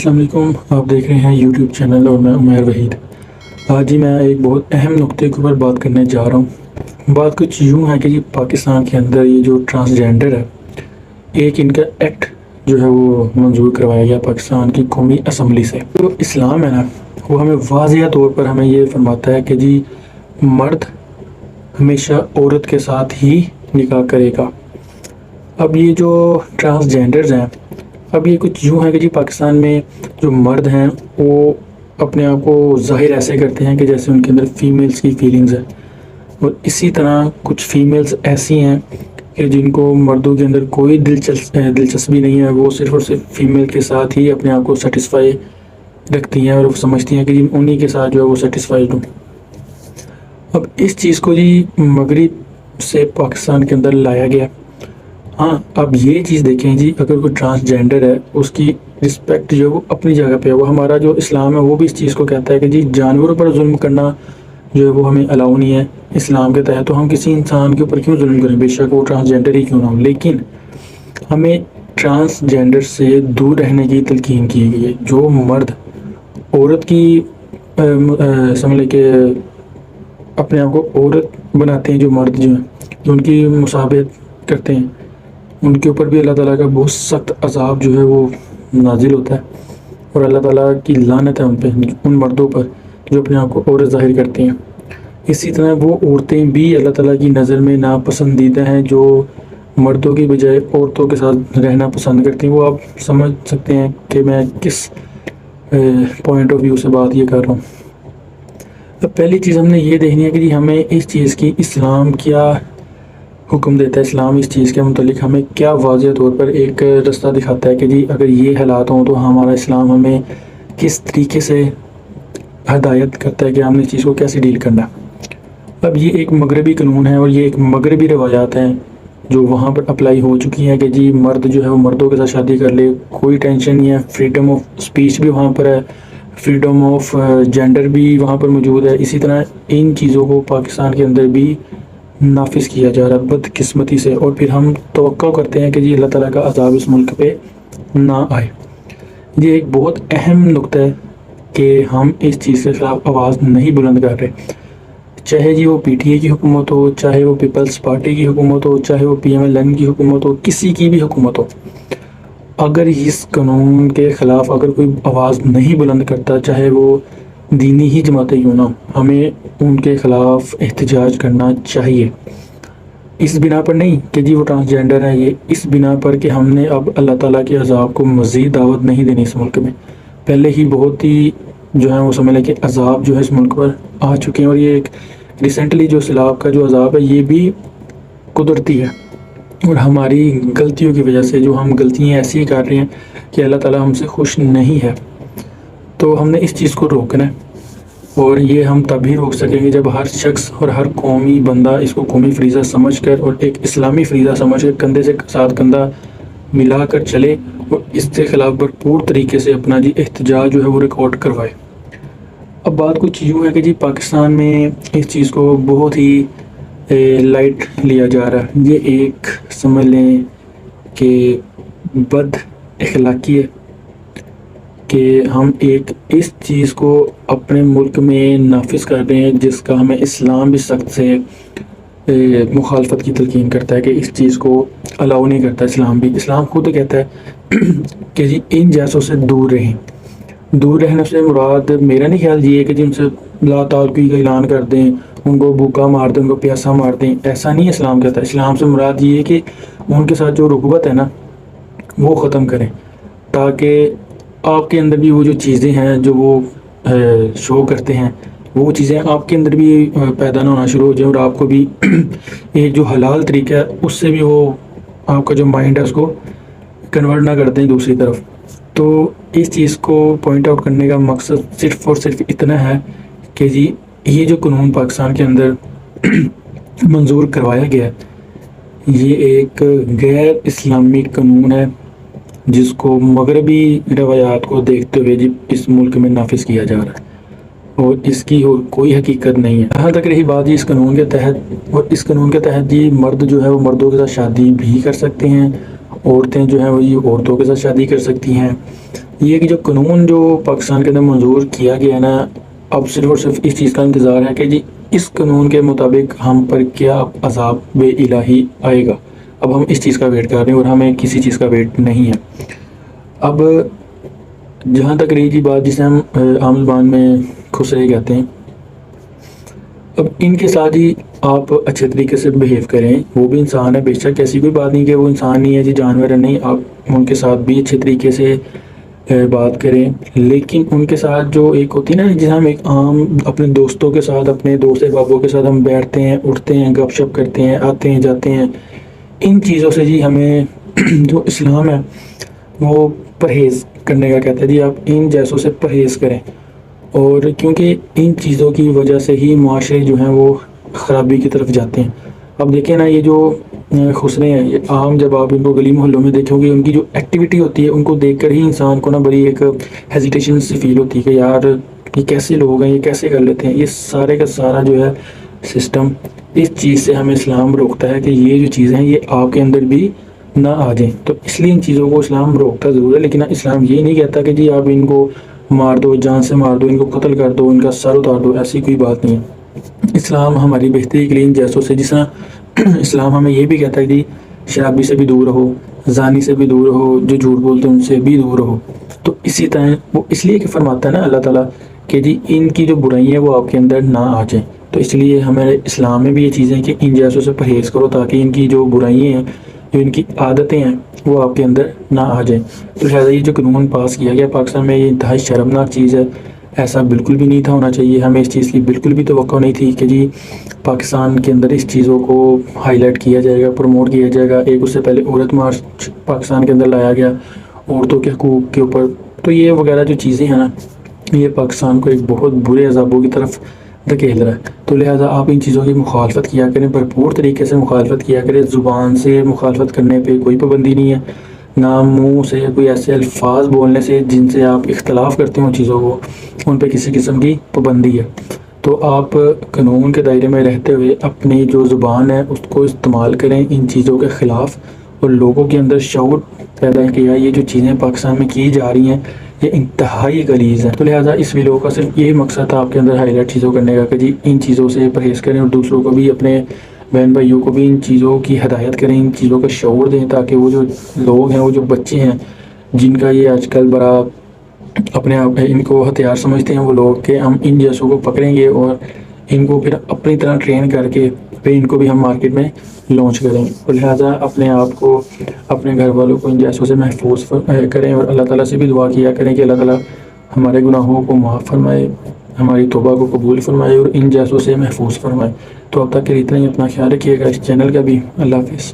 السلام علیکم، آپ دیکھ رہے ہیں یوٹیوب چینل اور میں عمیر وحید۔ آج ہی میں ایک بہت اہم نقطے کے اوپر بات کرنے جا رہا ہوں۔ بات کچھ یوں ہے کہ یہ پاکستان کے اندر یہ جو ٹرانسجینڈر ہے، ایک ان کا ایکٹ جو ہے وہ منظور کروایا گیا پاکستان کی قومی اسمبلی سے۔ جو اسلام ہے نا، وہ ہمیں واضح طور پر ہمیں یہ فرماتا ہے کہ جی مرد ہمیشہ عورت کے ساتھ ہی نکاح کرے گا۔ اب یہ جو ٹرانسجینڈرز ہیں، اب یہ کچھ یوں ہے کہ جی پاکستان میں جو مرد ہیں وہ اپنے آپ کو ظاہر ایسے کرتے ہیں کہ جیسے ان کے اندر فیمیلز کی فیلنگز ہیں، اور اسی طرح کچھ فیمیلز ایسی ہیں کہ جن کو مردوں کے اندر کوئی دلچسپی نہیں ہے، وہ صرف اور صرف فیمیل کے ساتھ ہی اپنے آپ کو سیٹسفائی رکھتی ہیں اور وہ سمجھتی ہیں کہ جی انہی کے ساتھ جو ہے وہ سیٹسفائیڈ ہوں۔ اب اس چیز کو جی مغرب سے پاکستان کے اندر لایا گیا۔ ہاں، اب یہ چیز دیکھیں جی، اگر کوئی ٹرانسجینڈر ہے اس کی رسپیکٹ جو ہے وہ اپنی جگہ پہ ہے۔ وہ ہمارا جو اسلام ہے وہ بھی اس چیز کو کہتا ہے کہ جی جانوروں پر ظلم کرنا جو ہے وہ ہمیں الاؤ نہیں ہے اسلام کے تحت، تو ہم کسی انسان کے اوپر کیوں ظلم کریں، بے شک وہ ٹرانسجینڈر ہی کیوں نہ ہو۔ لیکن ہمیں ٹرانسجینڈر سے دور رہنے کی تلقین کی گئی ہے۔ جو مرد عورت کی سمجھ لیں کہ اپنے آپ کو عورت بناتے ہیں، جو مرد جو ہیں جو ان کی مشابہت کرتے ہیں، ان کے اوپر بھی اللہ تعالیٰ کا بہت سخت عذاب جو ہے وہ نازل ہوتا ہے، اور اللہ تعالیٰ کی لعنت ہے ان پہ، ان مردوں پر جو اپنے آپ کو عورت ظاہر کرتے ہیں۔ اسی طرح وہ عورتیں بھی اللہ تعالیٰ کی نظر میں ناپسندیدہ ہیں جو مردوں کی بجائے عورتوں کے ساتھ رہنا پسند کرتی ہیں۔ وہ آپ سمجھ سکتے ہیں کہ میں کس پوائنٹ آف ویو سے بات یہ کر رہا ہوں۔ اب پہلی چیز ہم نے یہ دیکھنی ہے کہ جی ہمیں اس چیز کی اسلام کیا حکم دیتا ہے، اسلام اس چیز کے متعلق ہمیں کیا واضح طور پر ایک رستہ دکھاتا ہے کہ جی اگر یہ حالات ہوں تو ہمارا اسلام ہمیں کس طریقے سے ہدایت کرتا ہے کہ ہم نے اس چیز کو کیسے ڈیل کرنا ہے۔ اب یہ ایک مغربی قانون ہے اور یہ ایک مغربی روایات ہیں جو وہاں پر اپلائی ہو چکی ہیں کہ جی مرد جو ہے وہ مردوں کے ساتھ شادی کر لے، کوئی ٹینشن نہیں ہے، فریڈم آف اسپیچ بھی وہاں پر ہے، فریڈم آف جینڈر بھی وہاں پر موجود ہے۔ اسی طرح ان چیزوں کو پاکستان کے اندر بھی نافذ کیا جا رہا ہے بدقسمتی سے، اور پھر ہم توقع کرتے ہیں کہ جی اللہ تعالیٰ کا عذاب اس ملک پہ نہ آئے۔ یہ ایک بہت اہم نقطہ ہے کہ ہم اس چیز کے خلاف آواز نہیں بلند کر رہے، چاہے جی وہ پی ٹی اے کی حکومت ہو، چاہے وہ پیپلز پارٹی کی حکومت ہو، چاہے وہ پی ایم ایل این کی حکومت ہو، کسی کی بھی حکومت ہو۔ اگر اس قانون کے خلاف اگر کوئی آواز نہیں بلند کرتا، چاہے وہ دینی ہی جماعتیں کیوں نہ ہوں، ہمیں ان کے خلاف احتجاج کرنا چاہیے۔ اس بنا پر نہیں کہ جی وہ ٹرانسجینڈر ہے، یہ اس بنا پر کہ ہم نے اب اللہ تعالیٰ کے عذاب کو مزید دعوت نہیں دینی اس ملک میں۔ پہلے ہی بہت ہی جو ہے وہ سمجھ لیں کہ عذاب جو ہے اس ملک پر آ چکے ہیں، اور یہ ایک ریسنٹلی جو سیلاب کا جو عذاب ہے یہ بھی قدرتی ہے، اور ہماری غلطیوں کی وجہ سے جو ہم غلطیاں ایسی کر رہے ہیں کہ اللہ تعالیٰ ہم سے خوش نہیں ہے۔ تو ہم نے اس چیز کو روکنا ہے، اور یہ ہم تبھی روک سکیں گے جب ہر شخص اور ہر قومی بندہ اس کو قومی فریضہ سمجھ کر اور ایک اسلامی فریضہ سمجھ کر کندھے سے ساتھ کندھا ملا کر چلے، اور اس کے خلاف بھرپور طریقے سے اپنا جی احتجاج جو ہے وہ ریکارڈ کروائے۔ اب بات کچھ یوں ہے کہ جی پاکستان میں اس چیز کو بہت ہی لائٹ لیا جا رہا ہے۔ یہ ایک سمجھ لیں کہ بد اخلاقی ہے کہ ہم ایک اس چیز کو اپنے ملک میں نافذ کر رہے ہیں جس کا ہمیں اسلام بھی سخت سے مخالفت کی تلقین کرتا ہے کہ اس چیز کو الاؤ نہیں کرتا۔ اسلام بھی، اسلام خود کہتا ہے کہ جی ان جیسوں سے دور رہیں۔ دور رہنے سے مراد میرا نہیں خیال یہ ہے کہ جی ان سے لا تعلقی کا اعلان کر دیں، ان کو بھوکا مار دیں، ان کو پیاسا مار دیں، ایسا نہیں اسلام کہتا ہے۔ اسلام سے مراد یہ ہے کہ ان کے ساتھ جو رغبت ہے نا وہ ختم کریں، تاکہ آپ کے اندر بھی وہ جو چیزیں ہیں جو وہ شو کرتے ہیں وہ چیزیں آپ کے اندر بھی پیدا نہ ہونا شروع ہو جائیں، اور آپ کو بھی ایک جو حلال طریقہ ہے اس سے بھی وہ آپ کا جو مائنڈ ہے اس کو کنورٹ نہ کر دیں دوسری طرف۔ تو اس چیز کو پوائنٹ آؤٹ کرنے کا مقصد صرف اور صرف اتنا ہے کہ جی یہ جو قانون پاکستان کے اندر منظور کروایا گیا ہے یہ ایک غیر اسلامی قانون ہے جس کو مغربی روایات کو دیکھتے ہوئے جی اس ملک میں نافذ کیا جا رہا ہے، اور اس کی کوئی حقیقت نہیں ہے۔ یہاں تک رہی بات جی اس قانون کے تحت، اور اس قانون کے تحت جی مرد جو ہے وہ مردوں کے ساتھ شادی بھی کر سکتے ہیں، عورتیں جو ہیں وہ یہ عورتوں کے ساتھ شادی کر سکتی ہیں. یہ کہ جو قانون جو پاکستان کے اندر منظور کیا گیا ہے نا، اب صرف اور صرف اس چیز کا انتظار ہے کہ جی اس قانون کے مطابق ہم پر کیا عذاب الہی آئے گا. اب ہم اس چیز کا ویٹ کر رہے ہیں اور ہمیں کسی چیز کا ویٹ نہیں ہے. اب جہاں تک رہی بات جسے ہم عام زبان میں خسرے کہتے ہیں، اب ان کے ساتھ ہی آپ اچھے طریقے سے بہیو کریں. وہ بھی انسان ہے بے شک، ایسی کوئی بات نہیں کہ وہ انسان نہیں ہے جی جانور ہے، نہیں، آپ ان کے ساتھ بھی اچھے طریقے سے بات کریں. لیکن ان کے ساتھ جو ایک ہوتی ہے نا، جسے ہم ایک عام اپنے دوستوں کے ساتھ، اپنے دوست احبابوں کے ساتھ ہم بیٹھتے ہیں، اٹھتے ہیں، گپ شپ کرتے ہیں، آتے ہیں جاتے ہیں، ان چیزوں سے جی ہمیں جو اسلام ہے وہ پرہیز کرنے کا کہتا ہے. جی آپ ان جیسوں سے پرہیز کریں، اور کیونکہ ان چیزوں کی وجہ سے ہی معاشرے جو ہیں وہ خرابی کی طرف جاتے ہیں. اب دیکھیں نا، یہ جو خسرے ہیں، یہ عام جب آپ ان کو گلی محلوں میں دیکھو گے، ان کی جو ایکٹیویٹی ہوتی ہے ان کو دیکھ کر ہی انسان کو نا بڑی ایک ہیزیٹیشن سی فیل ہوتی ہے کہ یار یہ کیسے لوگ ہیں، یہ کیسے کر لیتے ہیں. یہ سارے کا سارا جو ہے سسٹم، اس چیز سے ہمیں اسلام روکتا ہے کہ یہ جو چیزیں ہیں یہ آپ کے اندر بھی نہ آ جائیں. تو اس لیے ان چیزوں کو اسلام روکتا ضرور ہے، لیکن اسلام یہ نہیں کہتا کہ جی آپ ان کو مار دو، جان سے مار دو، ان کو قتل کر دو، ان کا سر اتار دو. ایسی کوئی بات نہیں ہے. اسلام ہماری بہتری کے لیے ان جیسوں سے، جس طرح اسلام ہمیں یہ بھی کہتا ہے کہ شرابی سے بھی دور رہو، زانی سے بھی دور رہو، جو جھوٹ بولتے ہیں ان سے بھی دور رہو. تو اسی طرح وہ اس لیے کہ فرماتا ہے نا اللہ تعالیٰ کہ جی ان کی جو برائی ہیں وہ آپ کے اندر نہ آ جائیں. تو اس لیے ہمارے اسلام میں بھی یہ چیزیں کہ ان جیسوں سے پرہیز کرو، تاکہ ان کی جو برائیاں ہیں، جو ان کی عادتیں ہیں، وہ آپ کے اندر نہ آ جائیں. تو لہٰذا یہ جو قانون پاس کیا گیا پاکستان میں، یہ انتہائی شرمناک چیز ہے. ایسا بالکل بھی نہیں تھا ہونا چاہیے. ہمیں اس چیز کی بالکل بھی توقع نہیں تھی کہ جی پاکستان کے اندر اس چیزوں کو ہائی لائٹ کیا جائے گا، پروموٹ کیا جائے گا. ایک اس سے پہلے عورت مارچ پاکستان کے اندر لایا گیا عورتوں کے حقوق کے اوپر. تو یہ وغیرہ جو چیزیں ہیں نا، یہ پاکستان کو ایک بہت برے عذابوں کی طرف دھکیل رہا ہے. تو لہٰذا آپ ان چیزوں کی مخالفت کیا کریں، بھرپور طریقے سے مخالفت کیا کریں. زبان سے مخالفت کرنے پہ کوئی پابندی نہیں ہے، نہ منہ سے کوئی ایسے الفاظ بولنے سے جن سے آپ اختلاف کرتے ہوں چیزوں کو، ان پہ کسی قسم کی پابندی ہے. تو آپ قانون کے دائرے میں رہتے ہوئے اپنی جو زبان ہے اس کو استعمال کریں ان چیزوں کے خلاف، اور لوگوں کے اندر شعور پیدا کیا. یہ جو چیزیں پاکستان میں کی جا رہی ہیں یہ انتہائی غلیظ ہے. تو لہٰذا اس ویڈیو کا صرف یہی مقصد تھا آپ کے اندر ہائی لائٹ چیزوں کرنے کا کہ جی ان چیزوں سے پرہیز کریں، اور دوسروں کو بھی، اپنے بہن بھائیوں کو بھی ان چیزوں کی ہدایت کریں، ان چیزوں کا شعور دیں، تاکہ وہ جو لوگ ہیں، وہ جو بچے ہیں جن کا یہ آج کل بڑا اپنے آپ ان کو ہتھیار سمجھتے ہیں وہ لوگ، کہ ہم ان جیسوں کو پکڑیں گے اور ان کو پھر اپنی طرح ٹرین کر کے پھر ان کو بھی ہم مارکیٹ میں لانچ کریں گے. اور لہٰذا اپنے آپ کو، اپنے گھر والوں کو ان جیسوں سے محفوظ کریں، اور اللہ تعالیٰ سے بھی دعا کیا کریں کہ اللہ تعالیٰ ہمارے گناہوں کو معاف فرمائے، ہماری توبہ کو قبول فرمائے اور ان جیسوں سے محفوظ فرمائے. تو اب تک کے لیے اتنا ہی. اپنا خیال رکھیے گا، اس چینل کا بھی. اللہ حافظ.